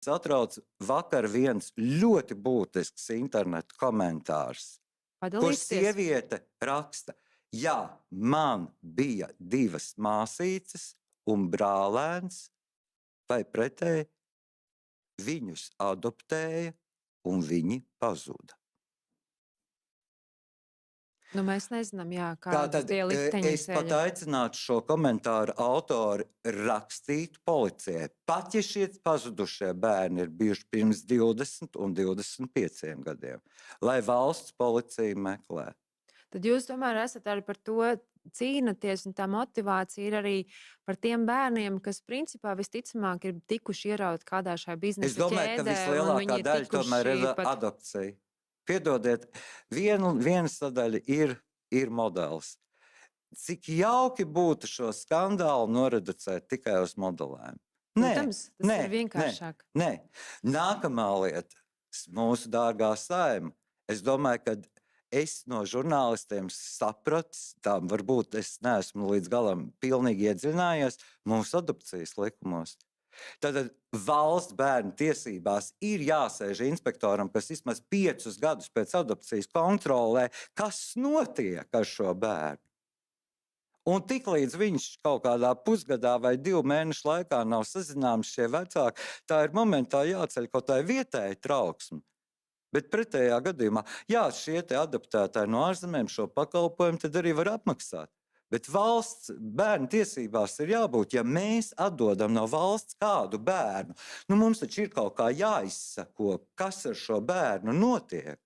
Satrauc vakar viens ļoti būtisks internetu komentārs, kur Padalīsieties. sieviete raksta, jā, man bija 2 māsītes un brālēns, vai pretēji, viņus adoptēja un viņi pazuda. Nu, mēs nezinām, jā, Tātad kādas tie likteņi es pat ceļa. aicinātu šo komentāru autori rakstīt policijai. Pat ja šie pazudušie bērni ir bijuši pirms 20 un 25 gadiem, lai valsts policija meklē. Tad jūs tomēr esat arī par to cīnaties, un tā motivācija ir arī par tiem bērniem, kas principā visticamāk ir tikuši ierauti kādā šajā Es biznesa domāju, ka ķēdē, un vislielākā viņi ir daļa tomēr ir tikuši pat... adopcija. Piedodiet, viena sadaļa ir modelis. Cik jauki būtu šo skandālu noreducēt tikai uz modelēm? Protams, tas ir vienkāršāk. Nē. Nākamā lieta, mūsu dārgā Saeima. Es domāju, ka es no žurnālistiem sapratu, tā varbūt es neesmu līdz galam pilnīgi iedziļinājies mūsu adopcijas likumos. Tātad valsts bērnu tiesībās ir jāsēž inspektoram, kas vismaz 5 gadus pēc adopcijas kontrolē, kas notiek ar šo bērnu. Un tiklīdz viņš kaut kādā pusgadā vai 2 mēnešu laikā nav sazināms šie vecāki, tā ir momentā jāceļ kaut tai vietēji trauksmi. Bet pretējā gadījumā, jā, šie te adoptētāji no ārzemēm šo pakalpojumu tad arī var apmaksāt. Bet valsts bērnu tiesībās ir jābūt, ja mēs atdodam no valsts kādu bērnu, nu mums taču ir kaut kā jāizsako, kas ar šo bērnu notiek.